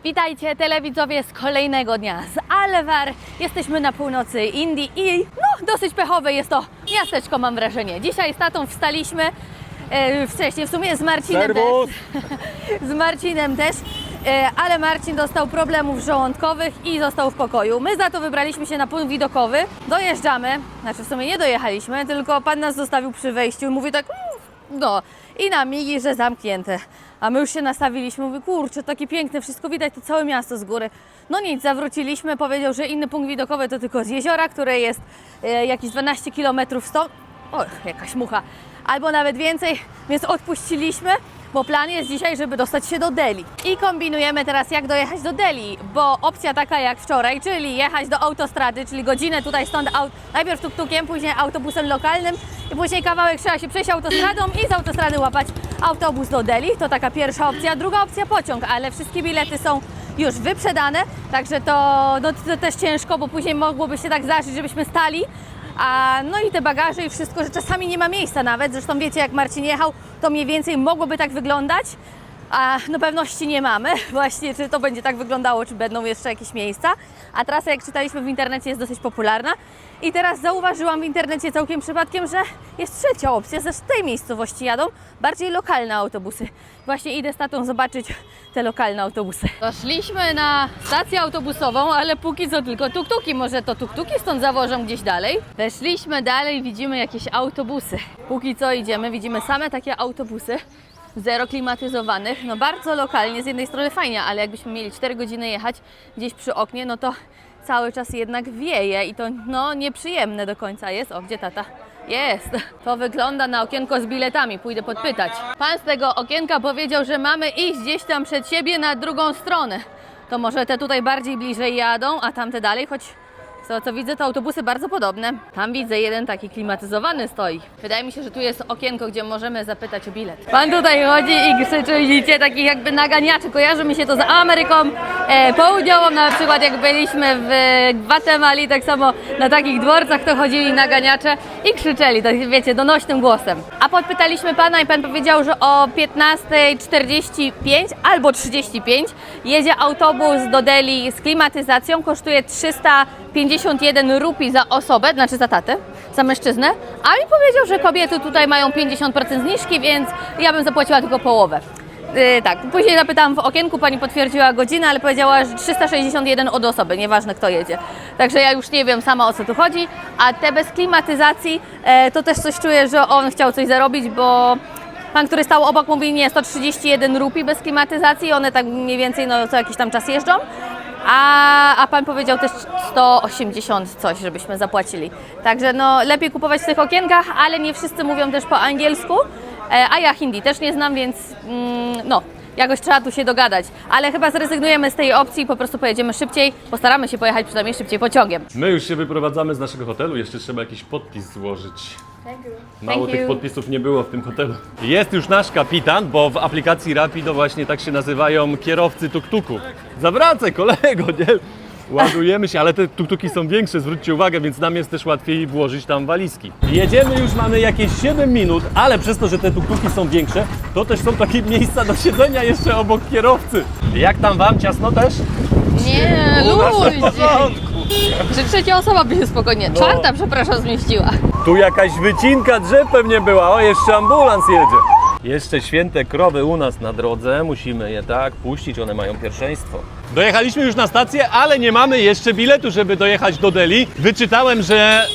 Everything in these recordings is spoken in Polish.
Witajcie telewidzowie z kolejnego dnia z Alvar. Jesteśmy na północy Indii i dosyć pechowe jest to miasteczko, mam wrażenie. Dzisiaj z tatą wstaliśmy, wcześniej w sumie z Marcinem Serwus. też, z Marcinem też, ale Marcin dostał problemów żołądkowych i został w pokoju. My za to wybraliśmy się na punkt widokowy, dojeżdżamy, znaczy w sumie nie dojechaliśmy, tylko pan nas zostawił przy wejściu i mówi tak i na migi, że zamknięte. A my już się nastawiliśmy, mówi, kurczę, takie piękne, wszystko widać, to całe miasto z góry. No nic, zawróciliśmy, powiedział, że inny punkt widokowy to tylko z jeziora, które jest jakieś 12 km stąd. O, jakaś mucha. Albo nawet więcej, więc odpuściliśmy, bo plan jest dzisiaj, żeby dostać się do Delhi. I kombinujemy teraz, jak dojechać do Delhi, bo opcja taka jak wczoraj, czyli jechać do autostrady, czyli godzinę tutaj stąd, najpierw tuk-tukiem, później autobusem lokalnym i później kawałek trzeba się przejść autostradą i z autostrady łapać autobus do Delhi. To taka pierwsza opcja. Druga opcja pociąg, ale wszystkie bilety są już wyprzedane, także to też ciężko, bo później mogłoby się tak zdarzyć, żebyśmy stali. No i te bagaże i wszystko, że czasami nie ma miejsca nawet. Zresztą wiecie, jak Marcin jechał, to mniej więcej mogłoby tak wyglądać. A no pewności nie mamy właśnie, czy to będzie tak wyglądało, czy będą jeszcze jakieś miejsca. A trasa, jak czytaliśmy w internecie, jest dosyć popularna. I teraz zauważyłam w internecie całkiem przypadkiem, że jest trzecia opcja, że z tej miejscowości jadą bardziej lokalne autobusy. Właśnie idę z tatą zobaczyć te lokalne autobusy. Doszliśmy na stację autobusową, ale póki co tylko tuk-tuki. Może to tuk-tuki stąd zawożą gdzieś dalej. Weszliśmy dalej, widzimy jakieś autobusy. Póki co idziemy, widzimy same takie autobusy. Zero klimatyzowanych, no bardzo lokalnie, z jednej strony fajnie, ale jakbyśmy mieli 4 godziny jechać gdzieś przy oknie, no to cały czas jednak wieje i to nieprzyjemne do końca jest. O, gdzie tata? Jest! To wygląda na okienko z biletami, pójdę podpytać. Pan z tego okienka powiedział, że mamy iść gdzieś tam przed siebie na drugą stronę. To może te tutaj bardziej bliżej jadą, a tamte dalej, choć co widzę, to autobusy bardzo podobne. Tam widzę jeden taki klimatyzowany stoi. Wydaje mi się, że tu jest okienko, gdzie możemy zapytać o bilet. Pan tutaj chodzi i krzyczy, widzicie, takich jakby naganiaczy. Kojarzy mi się to z Ameryką Południową, na przykład jak byliśmy w Gwatemali, tak samo na takich dworcach to chodzili naganiacze i krzyczeli, tak wiecie, donośnym głosem. A podpytaliśmy pana i pan powiedział, że o 15:45 albo 35 jedzie autobus do Delhi z klimatyzacją, kosztuje 351 rupii za osobę, znaczy za tatę, za mężczyznę, a mi powiedział, że kobiety tutaj mają 50% zniżki, więc ja bym zapłaciła tylko połowę. Tak, później zapytałam w okienku, pani potwierdziła godzinę, ale powiedziała, że 361 od osoby, nieważne kto jedzie. Także ja już nie wiem sama, o co tu chodzi, a te bez klimatyzacji to też coś czuję, że on chciał coś zarobić, bo pan, który stał obok, mówi, nie, 131 rupii bez klimatyzacji, one tak mniej więcej co jakiś tam czas jeżdżą. A pan powiedział też 180 coś, żebyśmy zapłacili. Także lepiej kupować w tych okienkach, ale nie wszyscy mówią też po angielsku, a ja hindi też nie znam, więc jakoś trzeba tu się dogadać. Ale chyba zrezygnujemy z tej opcji i po prostu pojedziemy szybciej, postaramy się pojechać przynajmniej szybciej pociągiem. My już się wyprowadzamy z naszego hotelu, jeszcze trzeba jakiś podpis złożyć. Mało tych podpisów nie było w tym hotelu. Jest już nasz kapitan, bo w aplikacji Rapido właśnie tak się nazywają kierowcy tuk-tuku. Zawracaj kolego, nie? Ładujemy się, ale te tuk-tuki są większe, zwróćcie uwagę, więc nam jest też łatwiej włożyć tam walizki. Jedziemy już, mamy jakieś 7 minut, ale przez to, że te tuk-tuki są większe, to też są takie miejsca do siedzenia jeszcze obok kierowcy. Jak tam wam? Ciasno też? Nie, ludzie! porządku. Że trzecia osoba by się spokojnie, czwarta, przepraszam, zmieściła. Tu jakaś wycinka drzew pewnie była, o jeszcze ambulans jedzie. Jeszcze święte krowy u nas na drodze, musimy je tak puścić, one mają pierwszeństwo. Dojechaliśmy już na stację, ale nie mamy jeszcze biletu, żeby dojechać do Delhi. Wyczytałem, że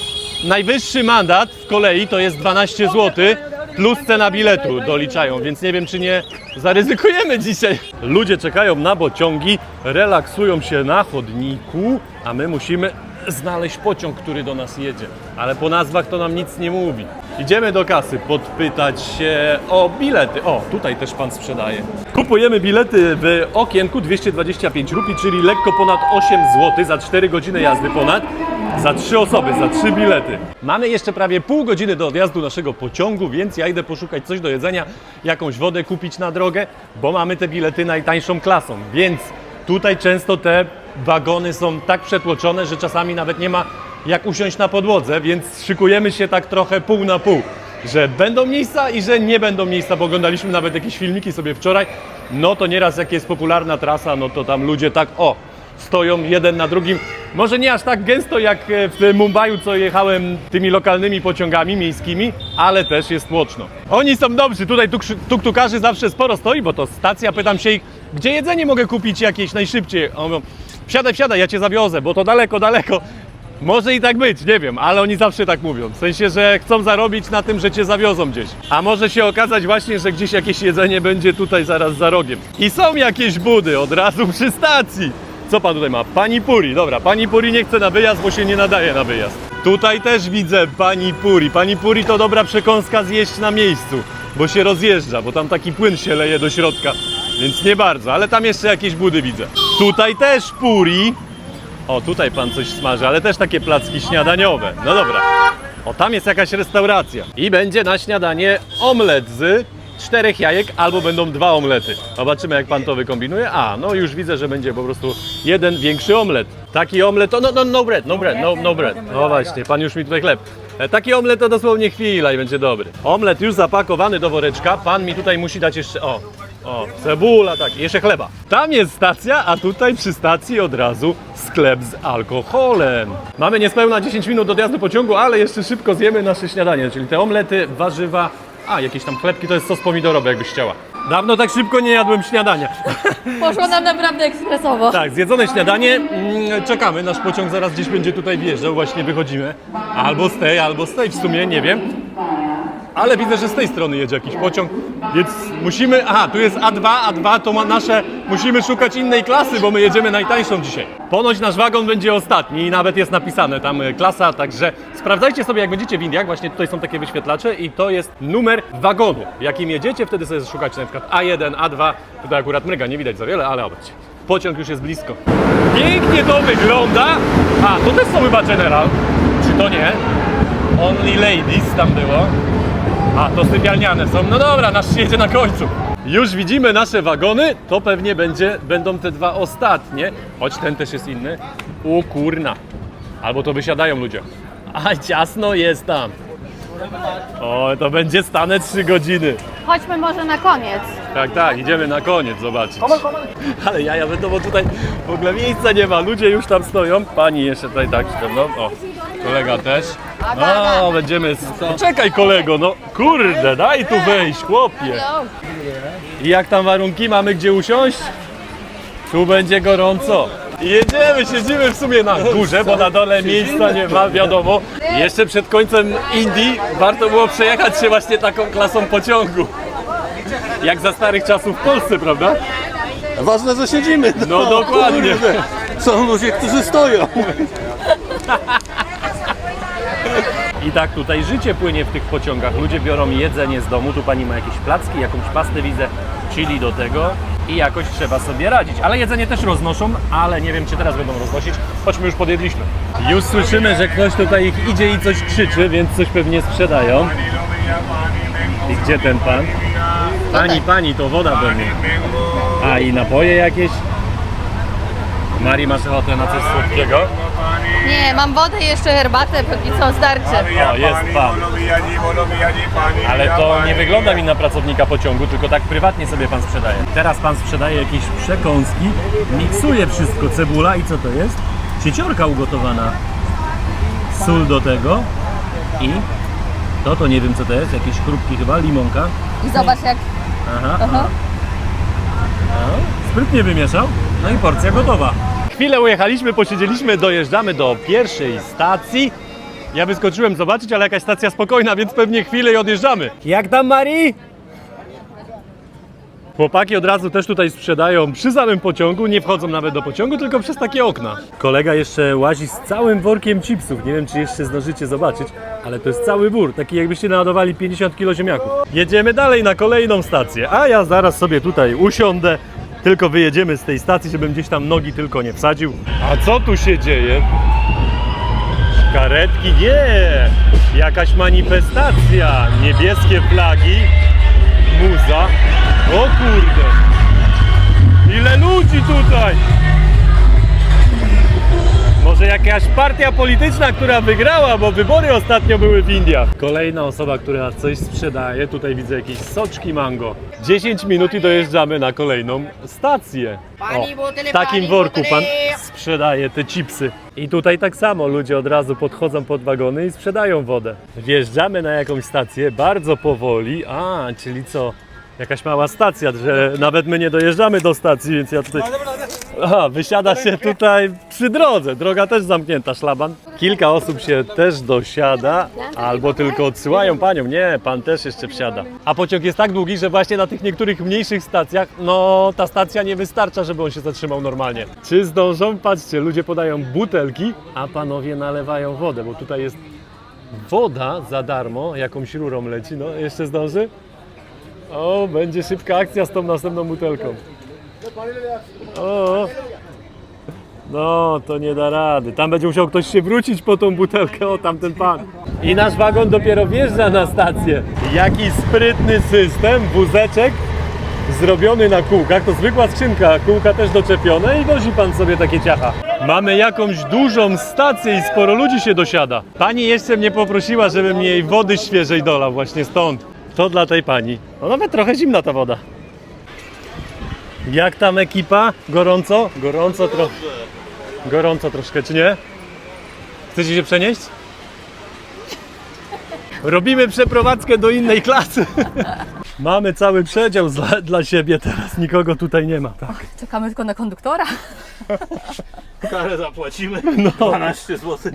najwyższy mandat w kolei to jest 12 zł plus cena biletu doliczają, więc nie wiem, czy nie zaryzykujemy dzisiaj. Ludzie czekają na pociągi, relaksują się na chodniku, a my musimy znaleźć pociąg, który do nas jedzie. Ale po nazwach to nam nic nie mówi. Idziemy do kasy podpytać się o bilety. O, tutaj też pan sprzedaje. Kupujemy bilety w okienku 225 rupii, czyli lekko ponad 8 zł za 4 godziny jazdy ponad. Za 3 osoby, za 3 bilety. Mamy jeszcze prawie pół godziny do odjazdu naszego pociągu, więc ja idę poszukać coś do jedzenia, jakąś wodę kupić na drogę, bo mamy te bilety najtańszą klasą, więc tutaj często te wagony są tak przetłoczone, że czasami nawet nie ma jak usiąść na podłodze, więc szykujemy się tak trochę pół na pół, że będą miejsca i że nie będą miejsca, bo oglądaliśmy nawet jakieś filmiki sobie wczoraj no to nieraz jak jest popularna trasa, no to tam ludzie tak stoją jeden na drugim. Może nie aż tak gęsto jak w Mumbaiu, co jechałem tymi lokalnymi pociągami miejskimi, ale też jest tłoczno. Oni są dobrzy, tutaj tuk-tukarzy zawsze sporo stoi, bo to stacja, pytam się ich, gdzie jedzenie mogę kupić jakieś najszybciej? Oni mówią, wsiadaj, ja cię zawiozę, bo to daleko. Może i tak być, nie wiem, ale oni zawsze tak mówią. W sensie, że chcą zarobić na tym, że cię zawiozą gdzieś. A może się okazać właśnie, że gdzieś jakieś jedzenie będzie tutaj zaraz za rogiem. I są jakieś budy od razu przy stacji. Co pan tutaj ma? Pani Puri. Dobra, pani Puri nie chce na wyjazd, bo się nie nadaje na wyjazd. Tutaj też widzę pani Puri. Pani Puri to dobra przekąska zjeść na miejscu, bo się rozjeżdża, bo tam taki płyn się leje do środka. Więc nie bardzo, ale tam jeszcze jakieś budy widzę. Tutaj też Puri. O, tutaj pan coś smaży, ale też takie placki śniadaniowe. No dobra. O, tam jest jakaś restauracja. I będzie na śniadanie omlet z 4 jajek, albo będą 2 omlety. Zobaczymy, jak pan to wykombinuje. A, no już widzę, że będzie po prostu jeden większy omlet. Taki omlet to no bread. No właśnie, pan już mi tutaj chleb. Taki omlet to dosłownie chwila i będzie dobry. Omlet już zapakowany do woreczka. Pan mi tutaj musi dać jeszcze, cebula, tak, jeszcze chleba. Tam jest stacja, a tutaj przy stacji od razu sklep z alkoholem. Mamy niespełna 10 minut do odjazdu pociągu, ale jeszcze szybko zjemy nasze śniadanie, czyli te omlety, warzywa, jakieś tam chlebki, to jest sos pomidorowy, jakbyś chciała. Dawno tak szybko nie jadłem śniadania. Poszło nam naprawdę ekspresowo. Tak, zjedzone śniadanie, czekamy, nasz pociąg zaraz gdzieś będzie tutaj wjeżdżał, właśnie wychodzimy. Albo z tej, w sumie, nie wiem. Ale widzę, że z tej strony jedzie jakiś pociąg, więc musimy... Aha, tu jest A2 to ma nasze... Musimy szukać innej klasy, bo my jedziemy najtańszą dzisiaj. Ponoć nasz wagon będzie ostatni i nawet jest napisane tam klasa, także sprawdzajcie sobie, jak będziecie w Indiach, właśnie tutaj są takie wyświetlacze i to jest numer wagonu. Jakim jedziecie, wtedy sobie szukacie na przykład A1, A2, tutaj akurat mryga, nie widać za wiele, ale obecnie. Pociąg już jest blisko. Pięknie to wygląda! A, to też są chyba General, czy to nie? Only Ladies tam było. A, to sypialniane są. No dobra, nasz jedzie na końcu. Już widzimy nasze wagony, to pewnie będą te 2 ostatnie. Choć ten też jest inny. O kurna. Albo to wysiadają ludzie. A ciasno jest tam. O, to będzie stane 3 godziny. Chodźmy może na koniec. Tak, idziemy na koniec zobaczyć. Ale jaja będą, bo tutaj w ogóle miejsca nie ma. Ludzie już tam stoją. Pani jeszcze tutaj tak no. O, kolega też. O, będziemy... Czekaj kolego, no kurde, daj tu wejść, chłopie. I jak tam warunki? Mamy gdzie usiąść? Tu będzie gorąco. I jedziemy, siedzimy w sumie na górze, bo na dole miejsca nie ma, wiadomo. Jeszcze przed końcem Indii warto było przejechać się właśnie taką klasą pociągu. Jak za starych czasów w Polsce, prawda? Ważne, że siedzimy. No dokładnie. Są ludzie, którzy stoją. I tak tutaj życie płynie w tych pociągach. Ludzie biorą jedzenie z domu, tu pani ma jakieś placki, jakąś pastę widzę, chili do tego i jakoś trzeba sobie radzić. Ale jedzenie też roznoszą, ale nie wiem, czy teraz będą roznosić, choćmy już podjedliśmy. Już słyszymy, że ktoś tutaj ich idzie i coś krzyczy, więc coś pewnie sprzedają. I gdzie ten pan? Pani, to woda pewnie. A i napoje jakieś? Mari, masz ochotę na coś słodkiego? Nie, mam wodę i jeszcze herbatę, póki co starczy. O, jest pan. Ale to nie wygląda mi na pracownika pociągu, tylko tak prywatnie sobie pan sprzedaje. Teraz pan sprzedaje jakieś przekąski, miksuje wszystko, cebula i co to jest? Sieciorka ugotowana. Sól do tego i to nie wiem co to jest, jakieś chrupki chyba, limonka. I zobacz jak... Aha. Sprytnie wymieszał, no i porcja gotowa. Chwilę ujechaliśmy, posiedzieliśmy, dojeżdżamy do pierwszej stacji. Ja wyskoczyłem zobaczyć, ale jakaś stacja spokojna, więc pewnie chwilę i odjeżdżamy. Jak tam, Mari? Chłopaki od razu też tutaj sprzedają przy samym pociągu, nie wchodzą nawet do pociągu, tylko przez takie okna. Kolega jeszcze łazi z całym workiem chipsów, nie wiem czy jeszcze zdążycie zobaczyć, ale to jest cały wór, taki jakbyście naładowali 50 kg ziemniaków. Jedziemy dalej na kolejną stację, a ja zaraz sobie tutaj usiądę, tylko wyjedziemy z tej stacji, żebym gdzieś tam nogi tylko nie wsadził. A co tu się dzieje? Karetki? Nie! Jakaś manifestacja, niebieskie flagi, muza. O kurde! Ile ludzi tutaj! Może jakaś partia polityczna, która wygrała, bo wybory ostatnio były w Indiach. Kolejna osoba, która coś sprzedaje. Tutaj widzę jakieś soczki mango. 10 minut i dojeżdżamy na kolejną stację. W takim worku pan sprzedaje te chipsy. I tutaj tak samo ludzie od razu podchodzą pod wagony i sprzedają wodę. Wjeżdżamy na jakąś stację bardzo powoli. A, czyli co? Jakaś mała stacja, że nawet my nie dojeżdżamy do stacji, więc ja tutaj... Aha, wysiada się tutaj przy drodze. Droga też zamknięta, szlaban. Kilka osób się też dosiada, albo tylko odsyłają panią. Nie, pan też jeszcze wsiada. A pociąg jest tak długi, że właśnie na tych niektórych mniejszych stacjach, no ta stacja nie wystarcza, żeby on się zatrzymał normalnie. Czy zdążą? Patrzcie, ludzie podają butelki, a panowie nalewają wodę, bo tutaj jest woda za darmo, jakąś rurą leci. No, jeszcze zdąży? O, będzie szybka akcja z tą następną butelką. O, no to nie da rady. Tam będzie musiał ktoś się wrócić po tą butelkę, o tamten pan. I nasz wagon dopiero wjeżdża na stację. Jaki sprytny system, wózeczek zrobiony na kółkach. To zwykła skrzynka, kółka też doczepione i wozi pan sobie takie ciacha. Mamy jakąś dużą stację i sporo ludzi się dosiada. Pani jeszcze mnie poprosiła, żebym jej wody świeżej dolał właśnie stąd. To dla tej pani. No nawet trochę zimna ta woda. Jak tam ekipa? Gorąco? Gorąco troszkę, czy nie? Chcecie się przenieść? Robimy przeprowadzkę do innej klasy. Mamy cały przedział dla siebie teraz, nikogo tutaj nie ma. Tak. Czekamy tylko na konduktora. Karę zapłacimy. No. 12 zł.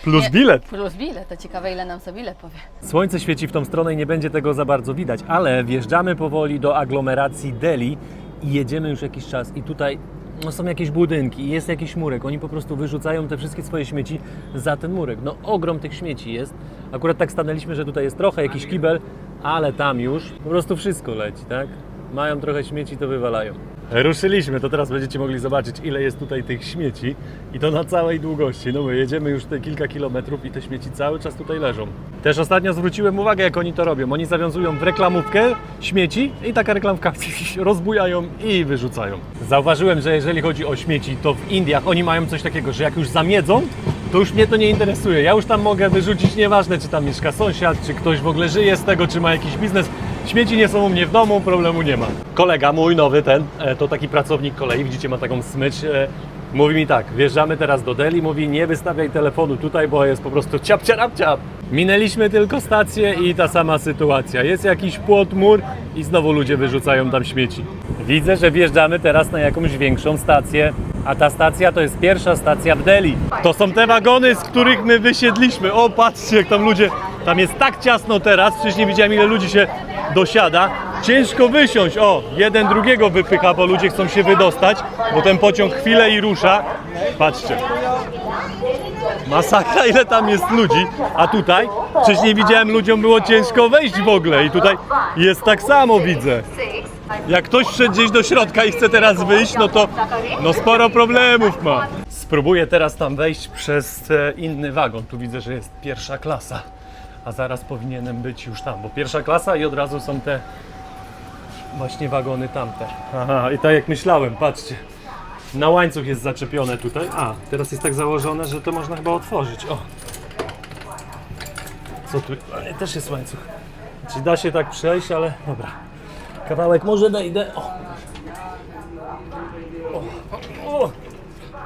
Plus bilet. Plus bilet, to ciekawe ile nam sobie bilet powie. Słońce świeci w tą stronę i nie będzie tego za bardzo widać, ale wjeżdżamy powoli do aglomeracji Delhi i jedziemy już jakiś czas i tutaj no, są jakieś budynki i jest jakiś murek. Oni po prostu wyrzucają te wszystkie swoje śmieci za ten murek. No ogrom tych śmieci jest. Akurat tak stanęliśmy, że tutaj jest trochę jakiś kibel, ale tam już po prostu wszystko leci, tak? Mają trochę śmieci, to wywalają. Ruszyliśmy, to teraz będziecie mogli zobaczyć, ile jest tutaj tych śmieci i to na całej długości. No my jedziemy już te kilka kilometrów i te śmieci cały czas tutaj leżą. Też ostatnio zwróciłem uwagę, jak oni to robią. Oni zawiązują w reklamówkę śmieci i taka reklamka rozbujają i wyrzucają. Zauważyłem, że jeżeli chodzi o śmieci, to w Indiach oni mają coś takiego, że jak już zamiedzą, to już mnie to nie interesuje. Ja już tam mogę wyrzucić, nieważne czy tam mieszka sąsiad, czy ktoś w ogóle żyje z tego, czy ma jakiś biznes. Śmieci nie są u mnie w domu, problemu nie ma. Kolega mój nowy to taki pracownik kolei, widzicie, ma taką smycz. Mówi mi tak, wjeżdżamy teraz do Delhi, mówi nie wystawiaj telefonu tutaj, bo jest po prostu ciap. Minęliśmy tylko stację i ta sama sytuacja. Jest jakiś płot, mur i znowu ludzie wyrzucają tam śmieci. Widzę, że wjeżdżamy teraz na jakąś większą stację, a ta stacja to jest pierwsza stacja w Delhi. To są te wagony, z których my wysiedliśmy. O, patrzcie, jak tam ludzie, tam jest tak ciasno teraz, wcześniej widziałem, ile ludzi się dosiada. Ciężko wysiąść, o, jeden drugiego wypycha, bo ludzie chcą się wydostać, bo ten pociąg chwilę i rusza. Patrzcie. Masakra, ile tam jest ludzi, a tutaj wcześniej widziałem, ludziom było ciężko wejść w ogóle i tutaj jest tak samo, widzę. Jak ktoś wszedł gdzieś do środka i chce teraz wyjść, no to sporo problemów ma. Spróbuję teraz tam wejść przez inny wagon. Tu widzę, że jest pierwsza klasa, a zaraz powinienem być już tam, bo pierwsza klasa i od razu są te właśnie wagony tamte. Aha, i tak jak myślałem, patrzcie. Na łańcuch jest zaczepione tutaj. A, teraz jest tak założone, że to można chyba otworzyć. O! Co tu? A nie, też jest łańcuch. Czyli da się tak przejść, ale dobra. Kawałek może wejdę. O! O!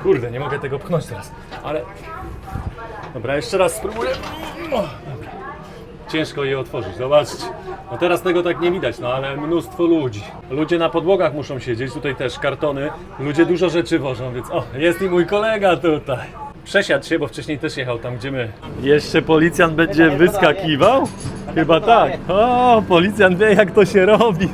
Kurde, nie mogę tego pchnąć teraz, ale... Dobra, jeszcze raz spróbuję. O! Dobra. Ciężko je otworzyć, zobaczcie. No teraz tego tak nie widać, no ale mnóstwo ludzi. Ludzie na podłogach muszą siedzieć, tutaj też kartony. Ludzie dużo rzeczy wożą, więc o, jest i mój kolega tutaj. Przesiadł się, bo wcześniej też jechał tam, gdzie my. Jeszcze policjant będzie wyskakiwał? Chyba tak. O, policjant wie, jak to się robi.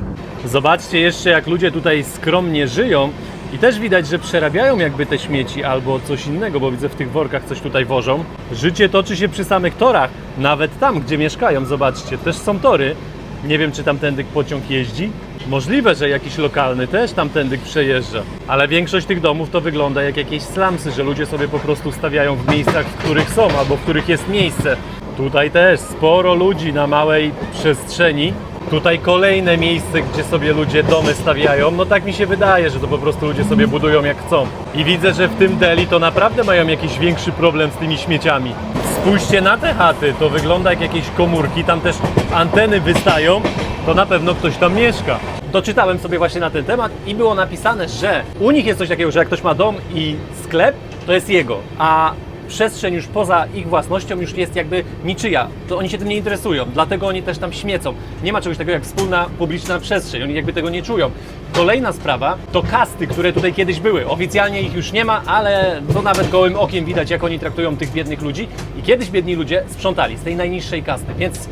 Zobaczcie jeszcze, jak ludzie tutaj skromnie żyją. I też widać, że przerabiają jakby te śmieci albo coś innego, bo widzę, w tych workach coś tutaj wożą. Życie toczy się przy samych torach, nawet tam, gdzie mieszkają, zobaczcie, też są tory. Nie wiem, czy tamtędy pociąg jeździ. Możliwe, że jakiś lokalny też tamtędy przejeżdża. Ale większość tych domów to wygląda jak jakieś slumsy, że ludzie sobie po prostu stawiają w miejscach, w których są albo w których jest miejsce. Tutaj też sporo ludzi na małej przestrzeni. Tutaj kolejne miejsce, gdzie sobie ludzie domy stawiają. No tak mi się wydaje, że to po prostu ludzie sobie budują jak chcą. I widzę, że w tym Delhi to naprawdę mają jakiś większy problem z tymi śmieciami. Spójrzcie na te chaty, to wygląda jak jakieś komórki, tam też anteny wystają, to na pewno ktoś tam mieszka. Doczytałem sobie właśnie na ten temat i było napisane, że u nich jest coś takiego, że jak ktoś ma dom i sklep, to jest jego, a przestrzeń już poza ich własnością już jest jakby niczyja. To oni się tym nie interesują, dlatego oni też tam śmiecą. Nie ma czegoś takiego jak wspólna, publiczna przestrzeń, oni jakby tego nie czują. Kolejna sprawa to kasty, które tutaj kiedyś były. Oficjalnie ich już nie ma, ale to nawet gołym okiem widać, jak oni traktują tych biednych ludzi. I kiedyś biedni ludzie sprzątali z tej najniższej kasty, więc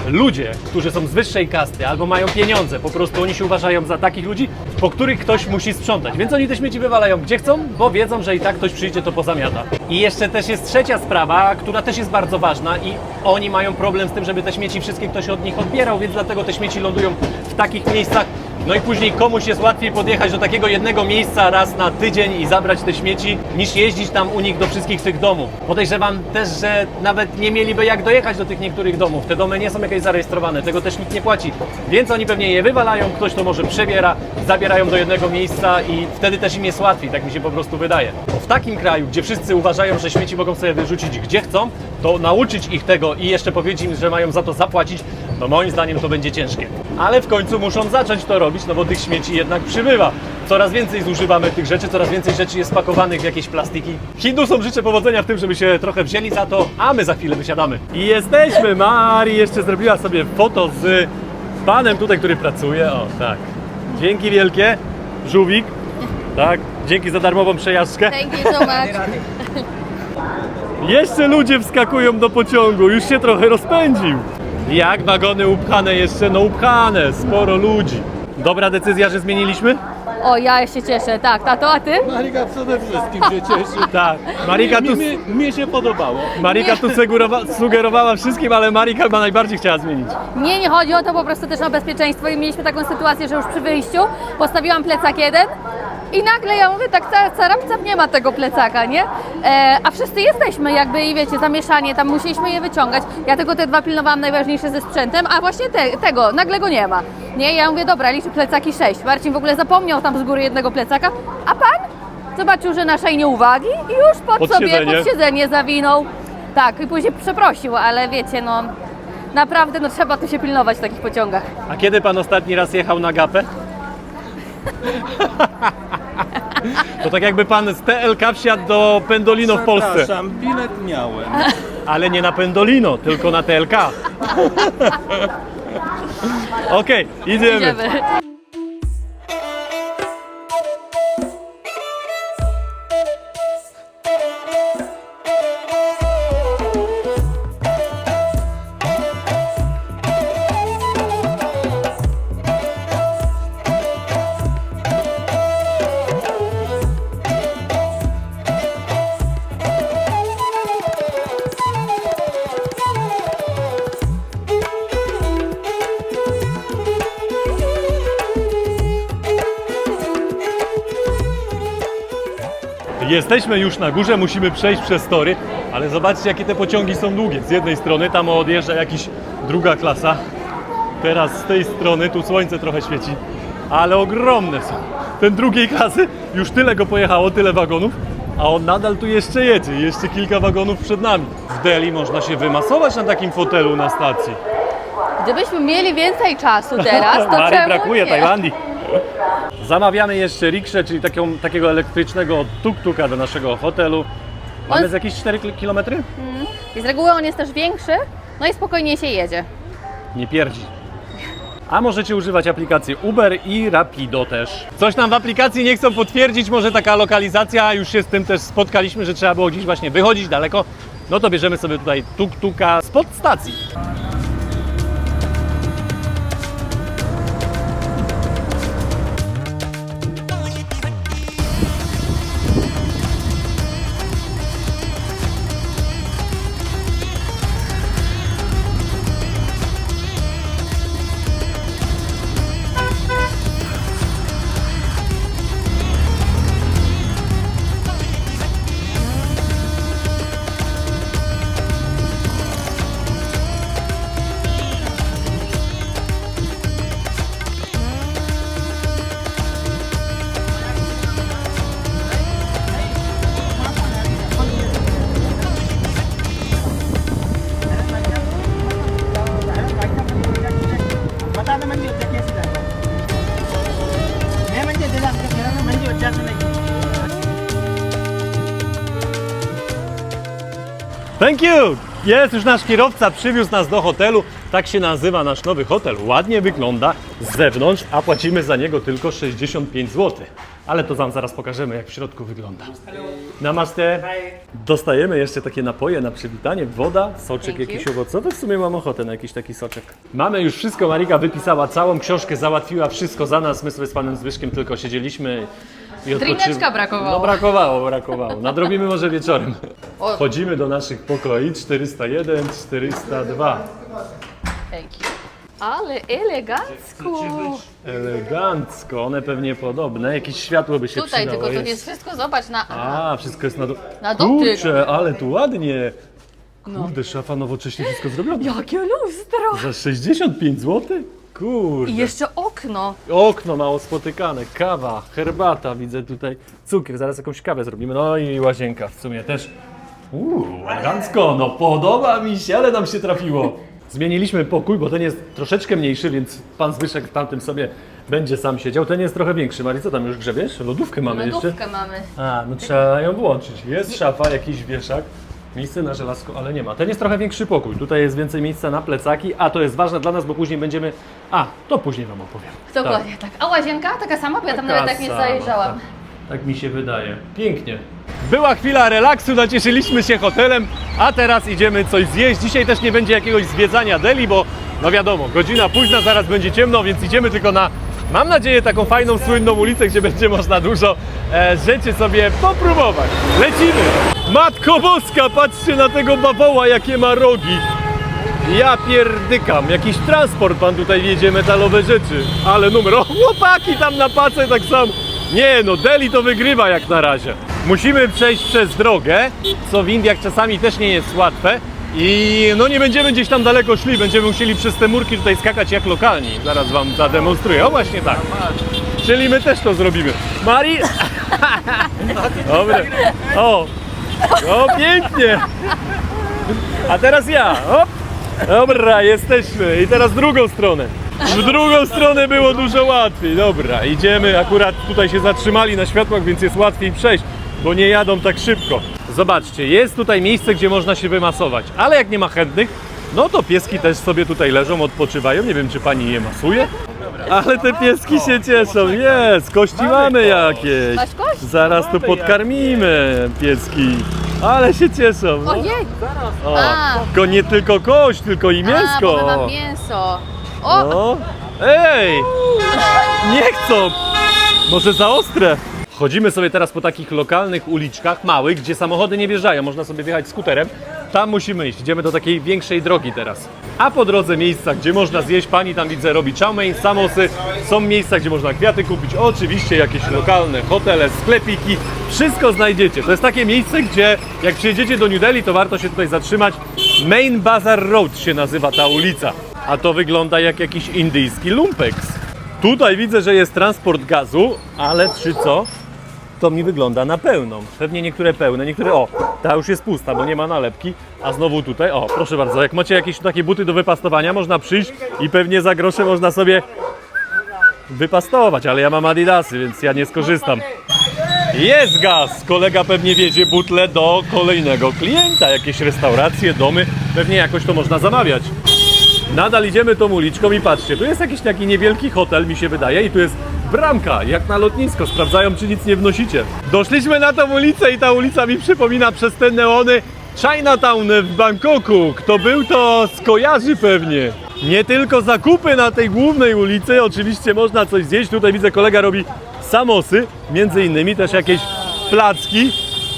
ludzie, którzy są z wyższej kasty albo mają pieniądze, po prostu oni się uważają za takich ludzi, po których ktoś musi sprzątać. Więc oni te śmieci wywalają gdzie chcą, bo wiedzą, że i tak ktoś przyjdzie, to pozamiata. I jeszcze też jest trzecia sprawa, która też jest bardzo ważna i oni mają problem z tym, żeby te śmieci wszystkie ktoś od nich odbierał, więc dlatego te śmieci lądują w takich miejscach. No i później komuś jest łatwiej podjechać do takiego jednego miejsca raz na tydzień i zabrać te śmieci, niż jeździć tam u nich do wszystkich tych domów. Podejrzewam też, że nawet nie mieliby jak dojechać do tych niektórych domów. Te domy nie są jakieś zarejestrowane, tego też nikt nie płaci. Więc oni pewnie je wywalają, ktoś to może przebiera, zabierają do jednego miejsca i wtedy też im jest łatwiej, tak mi się po prostu wydaje. W takim kraju, gdzie wszyscy uważają, że śmieci mogą sobie wyrzucić gdzie chcą, to nauczyć ich tego i jeszcze powiedzieć im, że mają za to zapłacić, no moim zdaniem to będzie ciężkie. Ale w końcu muszą zacząć to robić, no bo tych śmieci jednak przybywa. Coraz więcej zużywamy tych rzeczy, coraz więcej rzeczy jest pakowanych w jakieś plastiki. Hindusom życzę powodzenia w tym, żeby się trochę wzięli za to, a my za chwilę wysiadamy. I jesteśmy! Mari jeszcze zrobiła sobie foto z panem tutaj, który pracuje. O, tak. Dzięki wielkie, żółwik. Tak, dzięki za darmową przejażdżkę. Thank you so much. Jeszcze ludzie wskakują do pociągu, już się trochę rozpędził. Jak wagony upchane jeszcze? No upchane, sporo ludzi. Dobra decyzja, że zmieniliśmy? O, ja się cieszę, tak, tato, a ty? Marika przede wszystkim się cieszy. Tak. Marika tu, Mnie się podobało. Marika tu sugerowała wszystkim, ale Marika chyba najbardziej chciała zmienić. Nie chodzi o to, po prostu też o bezpieczeństwo i mieliśmy taką sytuację, że już przy wyjściu postawiłam plecak jeden i nagle ja mówię, tak carapcap nie ma tego plecaka, nie? A wszyscy jesteśmy jakby i wiecie, zamieszanie, tam musieliśmy je wyciągać. Ja tylko te dwa pilnowałam najważniejsze ze sprzętem, a właśnie tego, nagle go nie ma. Nie, ja mówię, dobra, liczę plecaki 6. Marcin w ogóle zapomniał tam z góry jednego plecaka, a pan zobaczył, że naszej nieuwagi i już pod siedzenie zawinął. Tak, i później przeprosił, ale wiecie, no naprawdę no, trzeba tu się pilnować w takich pociągach. A kiedy pan ostatni raz jechał na gapę? To tak jakby pan z TLK wsiadł do Pendolino w Polsce. Przepraszam, bilet miałem. Ale nie na Pendolino, tylko na TLK. Okej, idziemy. Jesteśmy już na górze, musimy przejść przez tory, ale zobaczcie, jakie te pociągi są długie. Z jednej strony tam odjeżdża jakiś druga klasa, teraz z tej strony, tu słońce trochę świeci, ale ogromne są. Ten drugiej klasy, już tyle go pojechało, tyle wagonów, a on nadal tu jeszcze jedzie, jeszcze kilka wagonów przed nami. W Delhi można się wymasować na takim fotelu na stacji. Gdybyśmy mieli więcej czasu teraz, to Marii czemu brakuje nie? Tajlandii. Zamawiamy jeszcze rikszę, czyli takiego elektrycznego tuk-tuka do naszego hotelu. Mamy z jakieś 4 km? I z reguły on jest też większy, no i spokojnie się jedzie. Nie pierdzi. A możecie używać aplikacji Uber i Rapido też. Coś nam w aplikacji nie chcą potwierdzić, może taka lokalizacja, już się z tym też spotkaliśmy, że trzeba było gdzieś właśnie wychodzić daleko. No to bierzemy sobie tutaj tuk-tuka spod stacji. Thank you! Jest już nasz kierowca, przywiózł nas do hotelu. Tak się nazywa nasz nowy hotel. Ładnie wygląda z zewnątrz, a płacimy za niego tylko 65 zł. Ale to wam zaraz pokażemy, jak w środku wygląda. Namaste. Dostajemy jeszcze takie napoje na przywitanie. Woda, soczek jakiś owocowy. W sumie mam ochotę na jakiś taki soczek. Mamy już wszystko. Marika wypisała całą książkę, załatwiła wszystko za nas. My sobie z panem Zbyszkiem tylko siedzieliśmy i Drineczka brakowało. No brakowało. Nadrobimy może wieczorem. Wchodzimy do naszych pokoi 401, 402. Thank you. Ale elegancko. Elegancko, one pewnie podobne. Jakieś światło by się Tutaj przydało. tylko to jest wszystko, zobacz na... A, wszystko jest Na dotyk. Kurczę, ale tu ładnie. Kurde, szafa nowocześnie wszystko zrobiona. Jakie lustro! Za 65 zł? Kurde. I jeszcze okno. Okno mało spotykane, kawa, herbata, widzę tutaj cukier, zaraz jakąś kawę zrobimy. No i łazienka w sumie też. Elegancko, no podoba mi się, ale nam się trafiło. Zmieniliśmy pokój, bo ten jest troszeczkę mniejszy, więc pan Zbyszek w tamtym sobie będzie sam siedział. Ten jest trochę większy. Mari, co tam już grzebiesz? Lodówkę mamy jeszcze? Lodówkę mamy. A, no trzeba ją włączyć. Jest szafa, jakiś wieszak, miejsce na żelazko, ale nie ma. Ten jest trochę większy pokój. Tutaj jest więcej miejsca na plecaki, a to jest ważne dla nas, bo później będziemy... A, to później wam opowiem. Dokładnie tak. A łazienka taka sama? Bo ja tam Taka nawet tak nie sama, zajrzałam. tak. Tak mi się wydaje. Pięknie. Była chwila relaksu, nacieszyliśmy się hotelem, a teraz idziemy coś zjeść. Dzisiaj też nie będzie jakiegoś zwiedzania Delhi, bo no wiadomo, godzina późna, zaraz będzie ciemno, więc idziemy tylko na, mam nadzieję, taką fajną, słynną ulicę, gdzie będzie można dużo rzeczy sobie popróbować. Lecimy! Matko Boska, patrzcie na tego bawoła, jakie ma rogi. Ja pierdykam, jakiś transport pan tutaj wjedzie, metalowe rzeczy. Ale numer, o chłopaki tam na pace tak samo. Nie no, Delhi to wygrywa jak na razie. Musimy przejść przez drogę, co w Indiach czasami też nie jest łatwe. I no nie będziemy gdzieś tam daleko szli, będziemy musieli przez te murki tutaj skakać jak lokalni. Zaraz wam zademonstruję, o właśnie tak. Czyli my też to zrobimy. Mari? Dobre. O, pięknie. A teraz ja, hop. Dobra, jesteśmy. I teraz drugą stronę. W drugą stronę było dużo łatwiej. Dobra, idziemy. Akurat tutaj się zatrzymali na światłach, więc jest łatwiej przejść, bo nie jadą tak szybko. Zobaczcie, jest tutaj miejsce, gdzie można się wymasować, ale jak nie ma chętnych, no to pieski też sobie tutaj leżą, odpoczywają. Nie wiem, czy pani je masuje, ale te pieski się cieszą. Jest, kości mamy jakieś. Masz kość? Zaraz tu podkarmimy pieski. Ale się cieszą. No. Ojej! O, A. tylko nie tylko kość, tylko i A, mięsko. bo my mam mięso. O! No. Ej! Nie chcą! Może za ostre? Chodzimy sobie teraz po takich lokalnych uliczkach, małych, gdzie samochody nie wjeżdżają. Można sobie wjechać skuterem. Tam musimy iść. Idziemy do takiej większej drogi teraz. A po drodze miejsca, gdzie można zjeść. Pani tam widzę robi chow mein, samosy. Są miejsca, gdzie można kwiaty kupić. Oczywiście jakieś lokalne hotele, sklepiki. Wszystko znajdziecie. To jest takie miejsce, gdzie jak przyjedziecie do New Delhi, to warto się tutaj zatrzymać. Main Bazaar Road się nazywa ta ulica. A to wygląda jak jakiś indyjski lumpeks. Tutaj widzę, że jest transport gazu, ale czy co? To mi wygląda na pełną. Pewnie niektóre pełne, niektóre... O, ta już jest pusta, bo nie ma nalepki. A znowu tutaj, o, proszę bardzo, jak macie jakieś takie buty do wypastowania, można przyjść i pewnie za grosze można sobie wypastować, ale ja mam adidasy, więc ja nie skorzystam. Jest gaz! Kolega pewnie wiezie butle do kolejnego klienta. Jakieś restauracje, domy, pewnie jakoś to można zamawiać. Nadal idziemy tą uliczką i patrzcie, tu jest jakiś taki niewielki hotel, mi się wydaje, i tu jest bramka, jak na lotnisko, sprawdzają, czy nic nie wnosicie. Doszliśmy na tą ulicę i ta ulica mi przypomina przez te neony Chinatown w Bangkoku. Kto był, to skojarzy pewnie. Nie tylko zakupy na tej głównej ulicy, oczywiście można coś zjeść. Tutaj widzę, kolega robi samosy, między innymi też jakieś placki,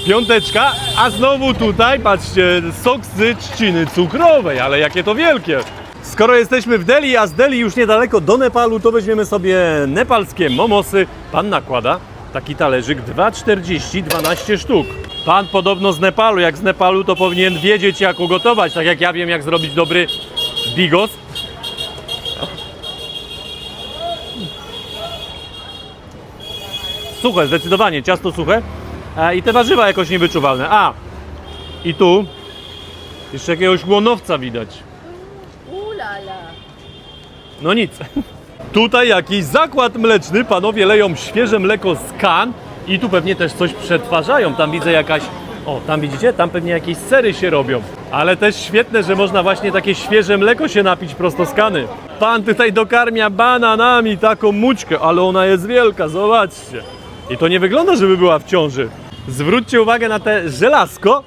piąteczka, a znowu tutaj, patrzcie, sok z trzciny cukrowej, ale jakie to wielkie. Skoro jesteśmy w Delhi, a z Delhi już niedaleko do Nepalu, to weźmiemy sobie nepalskie momosy. Pan nakłada taki talerzyk 2,40, 12 sztuk. Pan podobno z Nepalu, jak z Nepalu, to powinien wiedzieć, jak ugotować, tak jak ja wiem, jak zrobić dobry bigos. Suche, zdecydowanie, ciasto suche i te warzywa jakoś niewyczuwalne. A, i tu jeszcze jakiegoś łonowca widać. No nic. Tutaj jakiś zakład mleczny, panowie leją świeże mleko z kan i tu pewnie też coś przetwarzają. Tam widzę jakaś, O, tam widzicie? Tam pewnie jakieś sery się robią. Ale też świetne, że można właśnie takie świeże mleko się napić prosto z kany. Pan tutaj dokarmia bananami taką mućkę, ale ona jest wielka, zobaczcie. I to nie wygląda, żeby była w ciąży. Zwróćcie uwagę na te żelazko.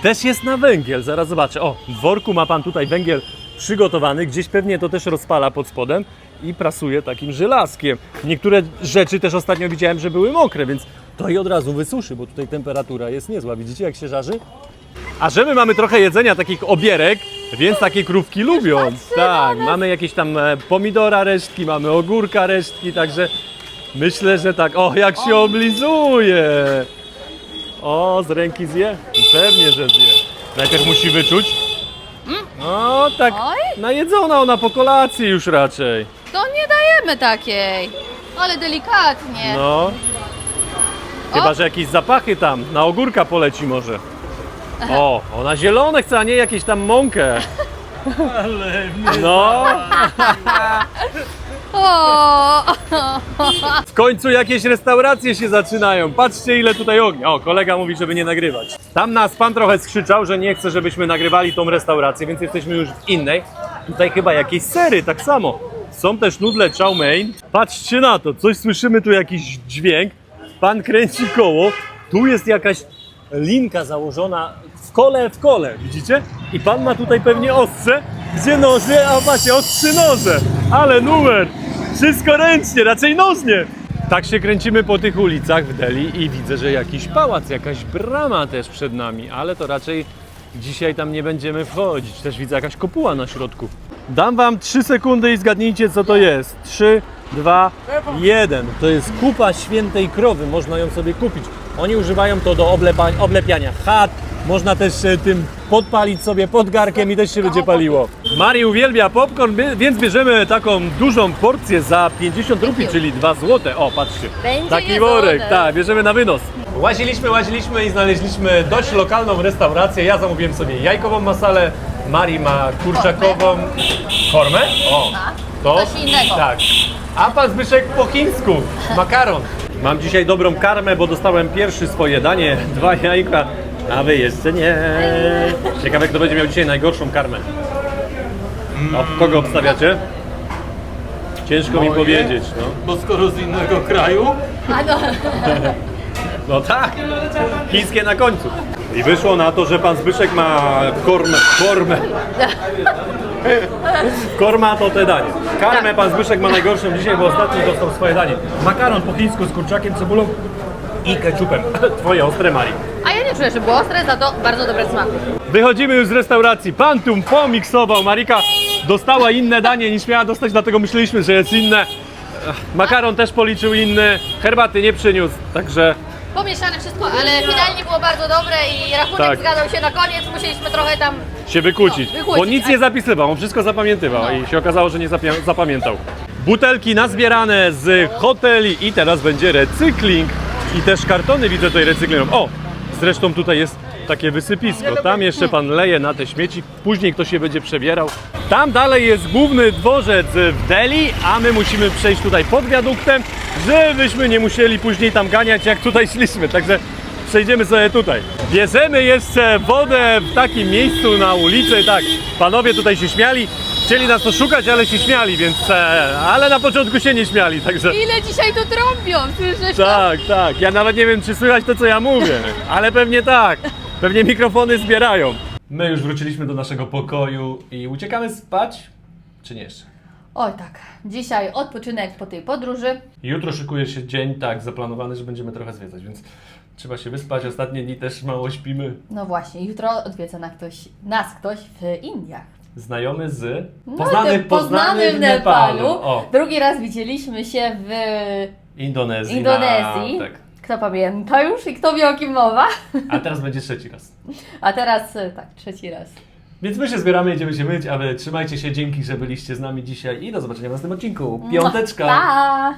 Też jest na węgiel, zaraz zobaczę. O, w worku ma pan tutaj węgiel przygotowany, gdzieś pewnie to też rozpala pod spodem i prasuje takim żelazkiem. Niektóre rzeczy też ostatnio widziałem, że były mokre, więc to i od razu wysuszy, bo tutaj temperatura jest niezła. Widzicie, jak się żarzy? A że my mamy trochę jedzenia, takich obierek, więc takie krówki lubią. Tak, mamy jakieś tam pomidora resztki, mamy ogórka resztki, także myślę, że tak. O, jak się oblizuje! O, z ręki zje? Pewnie, że zje. Najpierw musi wyczuć. O, tak Oj. najedzona ona po kolacji już raczej. To nie dajemy takiej. Ale delikatnie. No. Chyba, że jakieś zapachy tam, na ogórka poleci może. O, ona zielone chce, a nie jakieś tam mąkę. Ale No, O! w końcu jakieś restauracje się zaczynają. Patrzcie, ile tutaj ognia. O, kolega mówi, żeby nie nagrywać. Tam nas pan trochę skrzyczał, że nie chce, żebyśmy nagrywali tą restaurację, więc jesteśmy już w innej. Tutaj chyba jakieś sery, tak samo. Są też nudle chow mein. Patrzcie na to, coś słyszymy, tu jakiś dźwięk. Pan kręci koło. Tu jest jakaś linka założona w kole, widzicie? I pan ma tutaj pewnie ostrze, gdzie noże, a patrzcie, ostrzy noże. Ale numer! Wszystko ręcznie, raczej nożnie. Tak się kręcimy po tych ulicach w Delhi i widzę, że jakiś pałac, jakaś brama też przed nami, ale to raczej dzisiaj tam nie będziemy wchodzić. Też widzę jakaś kopuła na środku. Dam wam 3 sekundy i zgadnijcie, co to jest. 3, 2, 1. To jest kupa świętej krowy, można ją sobie kupić. Oni używają to do oblepiania chat. Można też tym podpalić sobie pod garkiem i też się będzie paliło. Mari uwielbia popcorn, więc bierzemy taką dużą porcję za 50 rupii, czyli 2 złote. O, patrzcie. Będzie Taki jedzone. worek, tak, bierzemy na wynos. Łaziliśmy i znaleźliśmy dość lokalną restaurację. Ja zamówiłem sobie jajkową masalę, Mari ma kurczakową kormę. O, to Coś innego. tak. A pan Zbyszek po chińsku, makaron. Mam dzisiaj dobrą karmę, bo dostałem pierwsze swoje danie, 2 jajka, a wy jeszcze nie. Ciekawe, kto będzie miał dzisiaj najgorszą karmę. O, kogo obstawiacie? Ciężko mi Moje? powiedzieć, no. Bo skoro z innego kraju, A no. No tak, chińskie na końcu. I wyszło na to, że pan Zbyszek ma kormę. Korma to te danie. Karmę pan Zbyszek ma najgorszą dzisiaj, bo ostatnio dostał swoje danie. Makaron po chińsku z kurczakiem, cebulą i ketchupem. Twoje ostre, Mari. A ja nie czuję, że było ostre, za to bardzo dobre smaki. Wychodzimy już z restauracji. Pan tu pomiksował. Marika dostała inne danie niż miała dostać, dlatego myśleliśmy, że jest inne. Makaron też policzył inny. Herbaty nie przyniósł, także... Pomieszane wszystko, ale finalnie było bardzo dobre i rachunek Tak. zgadzał się na koniec. Musieliśmy trochę tam... się wykłócić, No, wykłócić, bo nic a- nie zapisywał, on wszystko zapamiętywał No. i się okazało, że nie zapamiętał. Butelki nazbierane z hoteli i teraz będzie recykling i też kartony widzę tutaj recyklują. O, zresztą tutaj jest takie wysypisko, tam jeszcze pan leje na te śmieci, później ktoś się będzie przebierał. Tam dalej jest główny dworzec w Delhi, a my musimy przejść tutaj pod wiaduktem, żebyśmy nie musieli później tam ganiać, jak tutaj szliśmy, także przejdziemy sobie tutaj. Bierzemy jeszcze wodę w takim miejscu na ulicy, tak, panowie tutaj się śmiali, chcieli nas to szukać, ale się śmiali, więc, ale na początku się nie śmiali, także... Ile dzisiaj tu trąbią, słyszysz to? Tak, tak, ja nawet nie wiem, czy słychać to, co ja mówię, ale pewnie tak, pewnie mikrofony zbierają. My już wróciliśmy do naszego pokoju i uciekamy spać, czy nie jeszcze? Oj tak, dzisiaj odpoczynek po tej podróży. Jutro szykuje się dzień, tak, zaplanowany, że będziemy trochę zwiedzać, więc trzeba się wyspać, ostatnie dni też mało śpimy. No właśnie, jutro odwiedza nas ktoś w Indiach. Znajomy z... Poznany w Nepalu. O, Drugi raz widzieliśmy się w Indonezji. Indonezji. Tak. Kto pamięta już i kto wie, o kim mowa? A teraz będzie 3. raz. A teraz tak, 3. raz. Więc my się zbieramy, idziemy się myć, a wy trzymajcie się, dzięki, że byliście z nami dzisiaj i do zobaczenia w następnym odcinku. Piąteczka! Pa!